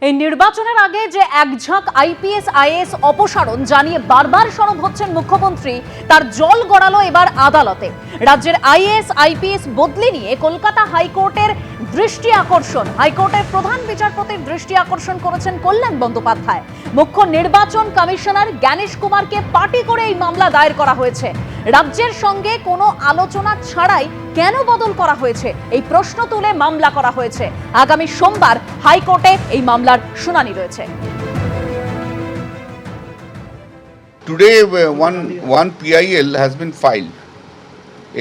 এই নির্বাচনের আগে যে একঝাঁক আইপিএস আইএএস অপসারণ জানিয়ে বারবার সরব হচ্ছেন মুখ্যমন্ত্রী, তার জল গড়ালো এবার আদালতে। রাজ্যের আইএএস আইপিএস বদলি নিয়ে কলকাতা হাইকোর্টের দৃষ্টি আকর্ষণ, হাইকোর্টের প্রধান বিচারপতির দৃষ্টি আকর্ষণ করেছেন কল্যাণ বন্দ্যোপাধ্যায়। মুখ্য নির্বাচন কমিশনার জ্ঞানেশ কুমারকে পার্টি করে এই মামলা দায়ের করা হয়েছে। রাজ্যের সঙ্গে কোনো আলোচনা ছাড়াই কেন বদল করা হয়েছে এই প্রশ্ন তুলে মামলা করা হয়েছে। আগামী সোমবার হাইকোর্টে এই মামলার শুনানি রয়েছে। Today, one PIL has been filed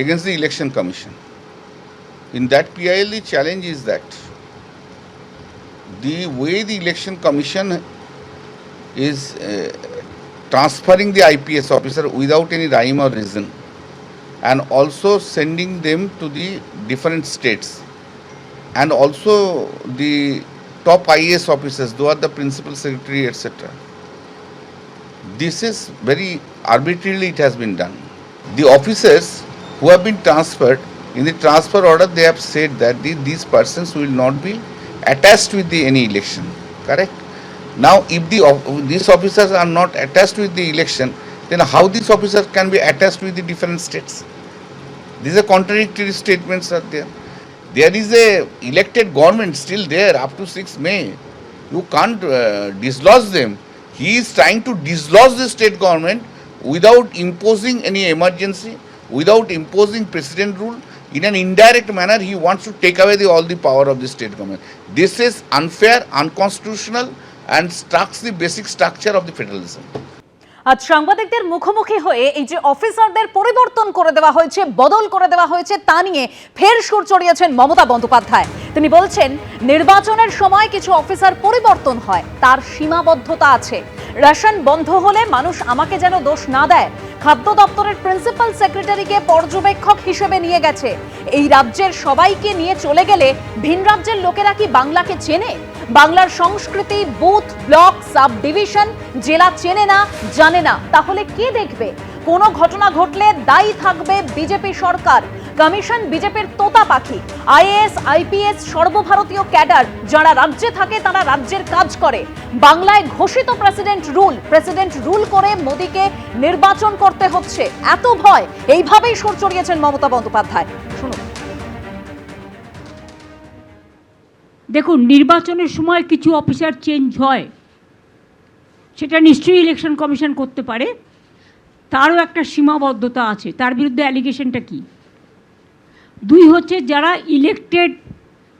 against the Election Commission. In that PIL, the challenge is that the way the Election Commission is transferring the IPS officer without any rhyme or reason, and also sending them to the different states, and also the top IAS officers, those are the principal secretary, etc. This is very arbitrarily it has been done. The officers who have been transferred, in the transfer order they have said that these persons will not be attached with any election, correct? Now if these officers are not attached with the election, then how these officers can be attached with the different states? These are contradictory statements are there. There is a elected government still there up to 6 May. You can't dislodge them. He is trying to dislodge the state government without imposing any emergency, without imposing precedent rule. In an indirect manner, he wants to take away all the power of the state government. This is unfair, unconstitutional, and obstructs the basic structure of the federalism. আজ সাংবাদিকদের মুখোমুখি হয়ে এই যে অফিসারদের পরিবর্তন করে দেওয়া হয়েছে, বদল করে দেওয়া হয়েছে, তা নিয়ে ফের সুর চড়িয়েছেন মমতা বন্দ্যোপাধ্যায়। তিনি বলছেন, নির্বাচনের সময় কিছু অফিসার পরিবর্তন হয়, তার সীমাবদ্ধতা আছে। রেশন বন্ধ হলে মানুষ আমাকে যেন দোষ না দেয়। খাদ্য দপ্তরের প্রিন্সিপাল সেক্রেটারিকে পর্যবেক্ষক হিসেবে নিয়ে গেছে। এই রাজ্যের সবাইকে নিয়ে চলে গেলে ভিন রাজ্যের লোকেরা কি বাংলাকে চেনে? বাংলার সংস্কৃতি, বুথ, ব্লক, সাব ডিভিশন, জেলা চেনে না, জানে না, তাহলে কে দেখবে? কোনো ঘটনা ঘটলে দায়ী থাকবে বিজেপি সরকার। কমিশন বিজেপির তোতা পাখি। আইএএস আইপিএস সর্বভারতীয় ক্যাডার যারা রাজ্যে থাকে তারা রাজ্যের কাজ করে। বাংলায় ঘোষিত প্রেসিডেন্ট রুল করে মোদীকে নির্বাচন করতে হচ্ছে, এত ভয়? এইভাবেই সুর চড়িয়েছেন মমতা বন্দ্যোপাধ্যায়। শুনুন। দেখুন, নির্বাচনের সময় কিছু অফিসার চেঞ্জ হয়, সেটা নিশ্চয়ই ইলেকশন কমিশন করতে পারে। তারও একটা সীমাবদ্ধতা আছে। তার বিরুদ্ধে অ্যালিগেশনটা কি? 2 হচ্ছে যারা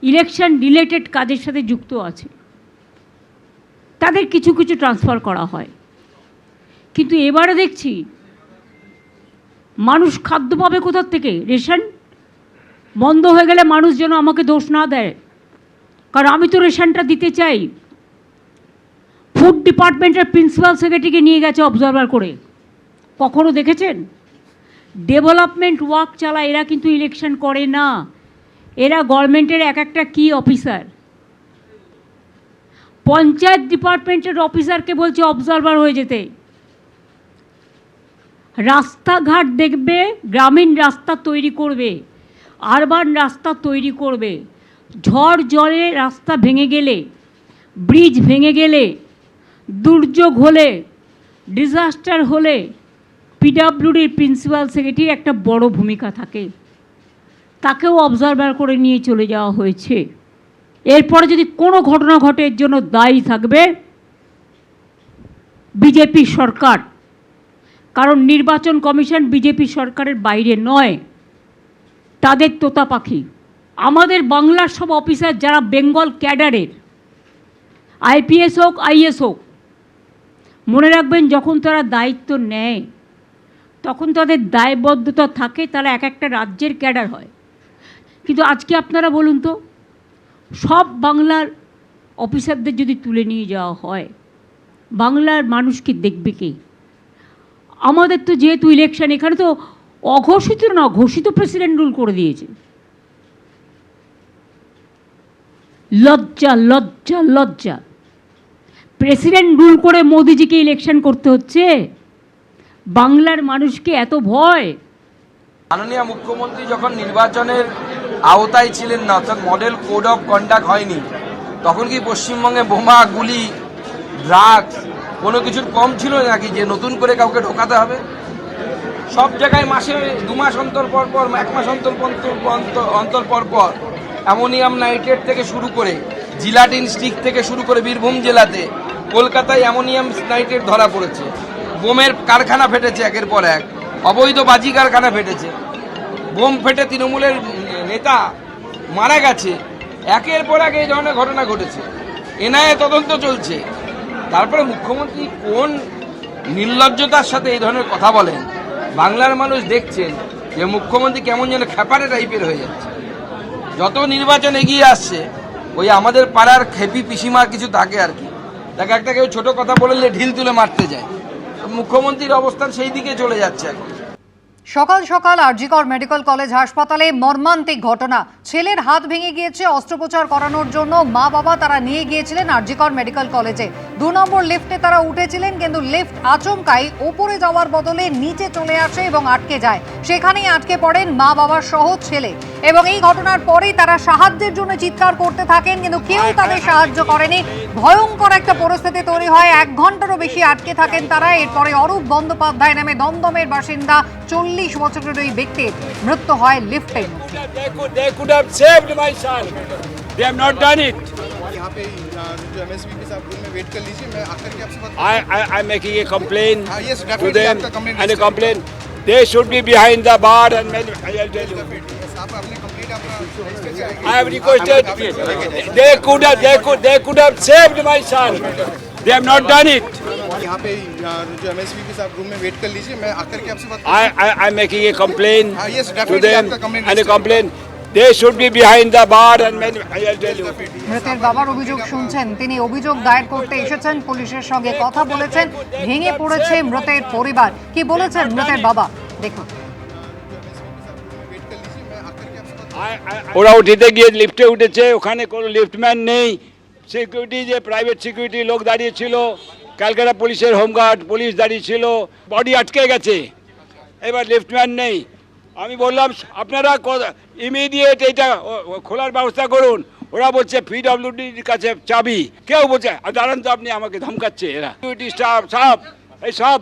ইলেকশন রিলেটেড কাজের সাথে যুক্ত আছে, তাদের কিছু কিছু ট্রান্সফার করা হয়। কিন্তু এবারে দেখছি মানুষ খাদ্য পাবে কোথার থেকে? রেশন বন্ধ হয়ে গেলে মানুষ যেন আমাকে দোষ না দেয়, কারণ আমি তো রেশনটা দিতে চাই। ফুড ডিপার্টমেন্টের প্রিন্সিপাল সেক্রেটারিকে নিয়ে গেছে অবজারভার করে। কখনো দেখেছেন? ডেভেলপমেন্ট ওয়ার্ক চালায়, এরা কিন্তু ইলেকশন করে না। এরা গভর্নমেন্টের এক একটা কি অফিসার। পঞ্চায়েত ডিপার্টমেন্টের অফিসারকে বলছে অবজারভার হয়ে যেতে। রাস্তাঘাট দেখবে, গ্রামীণ রাস্তা তৈরি করবে, আরবান রাস্তা তৈরি করবে। ঝড় জলে রাস্তা ভেঙে গেলে, ব্রিজ ভেঙে গেলে, দুর্যোগ হলে, ডিজাস্টার হলে পিডব্লিউডির প্রিন্সিপাল সেক্রেটারি একটা বড় ভূমিকা থাকে। তাকেও অবজারভার করে নিয়ে চলে যাওয়া হয়েছে। এরপরে যদি কোনো ঘটনা ঘটে এর জন্য দায়ী থাকবে বিজেপি সরকার, কারণ নির্বাচন কমিশন বিজেপি সরকারের বাইরে নয়, তাদের তোতা পাখি। আমাদের বাংলার সব অফিসার যারা বেঙ্গল ক্যাডারের, আইপিএস হোক আইএস হোক, মনে রাখবেন যখন তারা দায়িত্ব নেয় তখন তাদের দায়বদ্ধতা থাকে, তারা এক একটা রাজ্যের ক্যাডার হয়। কিন্তু আজকে আপনারা বলুন তো, সব বাংলার অফিসারদের যদি তুলে নিয়ে যাওয়া হয়, বাংলার মানুষকে দেখবে কে? আমাদের তো যেহেতু ইলেকশন, এখানে তো অঘোষিত না, ঘোষিত প্রেসিডেন্ট রুল করে দিয়েছে। লজ্জা লজ্জা লজ্জা! প্রেসিডেন্ট রুল করে মোদিজিকে ইলেকশন করতে হচ্ছে। বাংলার মানুষকে এত ভয়? মাননীয় মুখ্যমন্ত্রী যখন নির্বাচনের আওতায় ছিলেন না, তখন মডেল কোড অফ কন্ডাক্ট হয়নি। তখন কি পশ্চিমবঙ্গে বোমা গুলি ড্রাগস কোনো কিছুর কম ছিল নাকি যে নতুন করে কাউকে ঢোকাতে হবে? সব জায়গায় মাসে 2 মাস অন্তর পর পর, 1 মাস অন্তর পর পর অ্যামোনিয়াম নাইট্রেট থেকে শুরু করে জিলাটিন স্টিক থেকে শুরু করে বীরভূম জেলাতে, কলকাতায় অ্যামোনিয়াম নাইট্রেট ধরা পড়েছে। বোমের কারখানা ফেটেছে একের পর এক, অবৈধ বাজি কারখানা ফেটেছে, বোম ফেটে তৃণমূলের নেতা মারা গেছে, একের পর এক এই ধরনের ঘটনা ঘটেছে। এনআইএ তদন্ত চলছে। তারপরে মুখ্যমন্ত্রী কোন নির্লজ্জতার সাথে এই ধরনের কথা বলেন। বাংলার মানুষ দেখছেন যে মুখ্যমন্ত্রী কেমন যেন খ্যাপারে টাইপের হয়ে যাচ্ছে। যত নির্বাচন এগিয়ে আসছে ওই আমাদের পাড়ার খেপি পিসিমার কিছু থাকে আর কি, তাকে একটা কেউ ছোট কথা বললে ঢিল তুলে মারতে যায়। মুখ্যমন্ত্রীর অবস্থান সেই দিকে চলে যাচ্ছে এখন। সকাল সকাল আরজিকর মেডিকেল কলেজ হাসপাতালে মর্মান্তিক ঘটনা। ছেলের হাত ভেঙে গিয়েছে, অস্ত্রোপচার করানোর জন্য মা বাবা তারা নিয়ে গিয়েছিলেন আরজিকর মেডিকেল কলেজে। 2 নম্বর লিফটে তারা উঠেছিলেন, কিন্তু লিফট আচমকাই ওপরে যাওয়ার বদলে নিচে চলে আসে এবং আটকে যায়। সেখানেই আটকে পড়েন মা বাবার সহ ছেলে, এবং এই ঘটনার পরেই তারা সাহায্যের জন্য চিৎকার করতে থাকেন, কিন্তু কেউ তাদের সাহায্য করেনি। ভয়ঙ্কর একটা পরিস্থিতি তৈরি হয়। 1 ঘন্টারও বেশি আটকে থাকেন তারা। এরপরে অরূপ বন্দ্যোপাধ্যায় নামে দমদমের বাসিন্দা 40 বছরের ওই ব্যক্তির মৃত্যু হয় লিফটের মধ্যে। They could have saved my son. They have not done it. यहाँ पे जो MSP के साथ रूम में वेट कर लीजिए, मैं आकर के आपसे बात I'm making a complaint yes, to definitely them आपका complaint and a register. complaint. They should be behind the bar and I'll tell you. Yes, आप अपने कंप्लीट अपना register कराइए। I have requested. They could have saved my son. They have not done it. यहाँ पे जो MSP के साथ room में वेट कर लीजिए, मैं आकर के आपसे बात I'm making a complaint yes, to definitely them आपका complaint and a register. complaint. They should be behind the bar and I'll tell you. মৃতের বাবার অভিযোগ শুনছেন। তিনি অভিযোগ দায়ের করতে এসেছেন, পুলিশের সঙ্গে কথা বলেছেন। ভেঙে পড়েছে মৃতের পরিবার। কি বলেছেন মৃতের বাবা দেখুন। ওরা উঠিতে গিয়ে লিফটে উঠেছে, ওখানে কোনো লিফটম্যান নেই। সিকিউরিটি যে প্রাইভেট সিকিউরিটি লোক দাঁড়িয়ে ছিল, ক্যালকাটা পুলিশের হোমগার্ড পুলিশ দাঁড়িয়ে ছিল, বডি আটকে গেছে, এবার লিফটম্যান নেই। আমি বললাম আপনারা ইমিডিয়েট এইটা খোলার ব্যবস্থা করুন। ওরা বলছে পিডব্লিউডির কাছে চাবি। কেউ বলছে দাঁড়ান তো, আপনি আমাকে ধমকাচ্ছে এরা সিকিউরিটি স্টাফ এই সব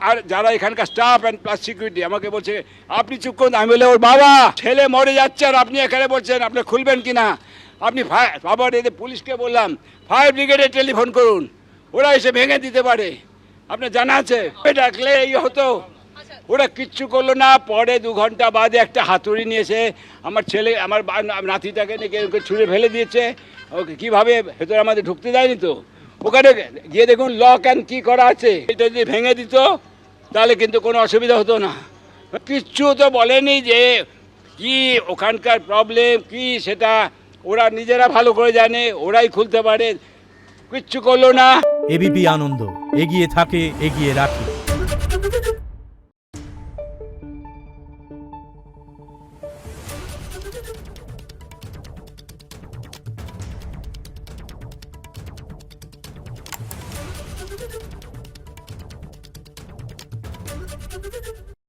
আর যারা এখানকার স্টাফ অ্যান্ড প্লাস সিকিউরিটি আমাকে বলছে আপনি চুপ করুন। আমি বলে ওর বাবা ছেলে মরে যাচ্ছে আর আপনি এখানে বলছেন আপনি খুলবেন কিনা। আপনি বাবার এদের পুলিশকে বললাম ফায়ার ব্রিগেডে টেলিফোন করুন, ওরা এসে ভেঙে দিতে পারে। আপনার জানা আছে ডাকলে এই হতো। ওরা কিচ্ছু করলো না। পরে 2 ঘন্টা বাদে একটা হাতুড়ি নিয়েছে, আমার ছেলে আমার নাতিটাকে নিয়ে ছুঁড়ে ফেলে দিয়েছে। ওকে কীভাবে ভেতরে আমাদের ঢুকতে দেয়নি তো। ওখানে গিয়ে দেখুন লক অ্যান্ড কি করা আছে। এটা যদি ভেঙে দিত তাহলে কিন্তু কোনো অসুবিধা হতো না। কিচ্ছু তো বলেনি যে কি ওখানকার প্রবলেম কি, সেটা ওরা নিজেরা ভালো করে জানে, ওরাই খুলতে পারে। কিচ্ছু করলো না। এবিপি আনন্দ এগিয়ে থাকে, এগিয়ে রাখে।